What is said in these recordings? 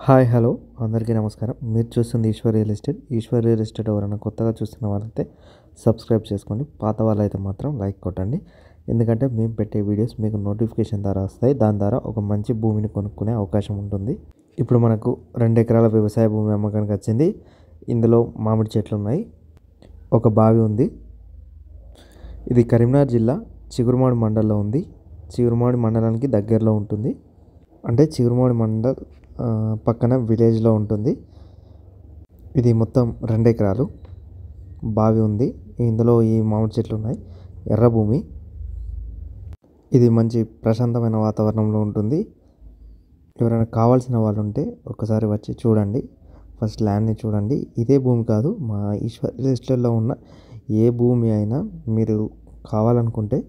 Hi hello అందరికీ నమస్కారం. మీరు చూస్తుంది Eshwar real estate. Eshwar real estate ఎవరైనా కొత్తగా చూస్తున్న వాళ్ళైతే సబ్స్క్రైబ్ చేసుకోండి. పాత వాళ్ళైతే మాత్రం లైక్ కొట్టండి. ఎందుకంటే మేము పెట్టే వీడియోస్ మీకు నోటిఫికేషన్ ద్వారా వస్తాయి. దాని ద్వారా ఒక మంచి భూమిని కొనుక్కునే అవకాశం ఉంటుంది. ఇప్పుడు మనకు 2 ఎకరాల వ్యవసాయ భూమి అమ్మకానికి వచ్చింది. ఇందులో మామిడి చెట్లు ఉన్నాయి, ఒక బావి ఉంది. ఇది కరీంనగర్ జిల్లా చిగురుమాడి మండలంలో ఉంది. చిగురుమాడి మండలానికి దగ్గరలో ఉంటుంది. అంటే చిగురుమాడి మండల్ పక్కన విలేజ్లో ఉంటుంది. ఇది మొత్తం 2 ఎకరాలు. బావి ఉంది. ఇందులో ఈ మామిడి చెట్లు ఉన్నాయి. ఎర్ర భూమి. ఇది మంచి ప్రశాంతమైన వాతావరణంలో ఉంటుంది. ఎవరైనా కావాల్సిన వాళ్ళు ఉంటే ఒకసారి వచ్చి చూడండి. ఫస్ట్ ల్యాండ్ని చూడండి. ఇదే భూమి కాదు, మా ఈశ్వర్ రియల్ ఎస్టేట్లో ఉన్న ఏ భూమి అయినా మీరు కావాలనుకుంటే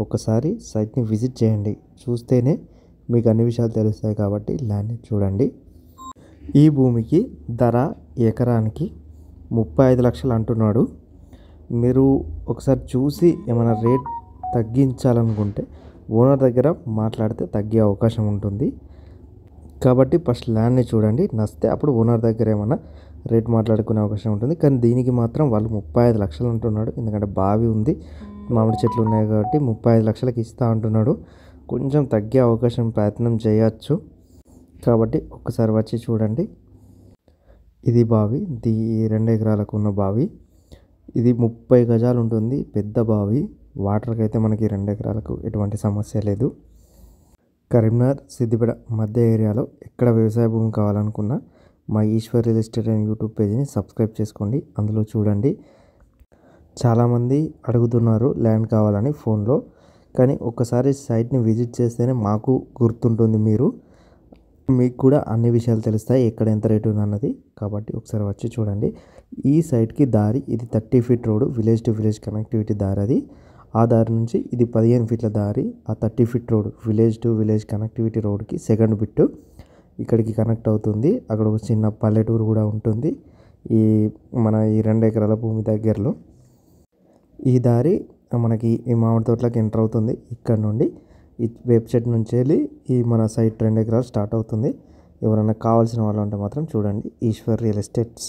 ఒకసారి సైట్ని విజిట్ చేయండి. చూస్తేనే మీకు అన్ని విషయాలు తెలుస్తాయి. కాబట్టి ల్యాండ్ని చూడండి. ఈ భూమికి ధర ఎకరానికి 35 లక్షలు అంటున్నాడు. మీరు ఒకసారి చూసి ఏమైనా రేట్ తగ్గించాలనుకుంటే ఓనర్ దగ్గర మాట్లాడితే తగ్గే అవకాశం ఉంటుంది. కాబట్టి ఫస్ట్ ల్యాండ్ని చూడండి. నచ్చితే అప్పుడు ఓనర్ దగ్గర ఏమైనా రేట్ మాట్లాడుకునే అవకాశం ఉంటుంది. కానీ దీనికి మాత్రం వాళ్ళు 35 లక్షలు అంటున్నాడు. ఎందుకంటే బావి ఉంది, మామిడి చెట్లు ఉన్నాయి కాబట్టి 35 లక్షలకి ఇస్తా అంటున్నాడు. కొంచెం తగ్గే అవకాశం ప్రయత్నం చేయొచ్చు. కాబట్టి ఒక్కసారి వచ్చి చూడండి. ఇది బావి. ఇది 2 ఎకరాలకు ఉన్న బావి. ఇది 30 గజాలు ఉంటుంది. పెద్ద బావి. వాటర్కి అయితే మనకి 2 ఎకరాలకు ఎటువంటి సమస్య లేదు. కరీంనగర్ సిద్దిపేట మధ్య ఏరియాలో ఎక్కడ వ్యవసాయ భూమి కావాలనుకున్నా మా ఈశ్వర్ రియల్ ఎస్టేట్ అనే యూట్యూబ్ పేజీని సబ్స్క్రైబ్ చేసుకోండి. అందులో చూడండి. చాలామంది అడుగుతున్నారు ల్యాండ్ కావాలని ఫోన్లో. కానీ ఒక్కసారి సైట్ని విజిట్ చేస్తేనే మాకు గుర్తుంటుంది. మీకు కూడా అన్ని విషయాలు తెలుస్తాయి, ఎక్కడ ఎంత రేటు అన్నది. కాబట్టి ఒకసారి వచ్చి చూడండి. ఈ సైట్కి దారి ఇది 30 feet road, village to village connectivity దారి అది. ఆ దారి నుంచి ఇది 15 ఫీట్ల దారి. ఆ 30 feet road village to village connectivity రోడ్కి సెకండ్ బిట్ ఇక్కడికి కనెక్ట్ అవుతుంది. అక్కడ ఒక చిన్న పల్లెటూరు కూడా ఉంటుంది మన ఈ 2 ఎకరాల భూమి దగ్గరలో. ఈ దారి మనకి ఈ మామిడి తోటలోకి ఎంటర్ అవుతుంది. ఇక్కడ నుండి ఈ వేప చెట్టు నుంచి వెళ్ళి ఈ మన సైట్ 2 ఎకరాలు స్టార్ట్ అవుతుంది. ఎవరైనా కావాల్సిన వాళ్ళు ఉంటే మాత్రం చూడండి. Eshwar real estates.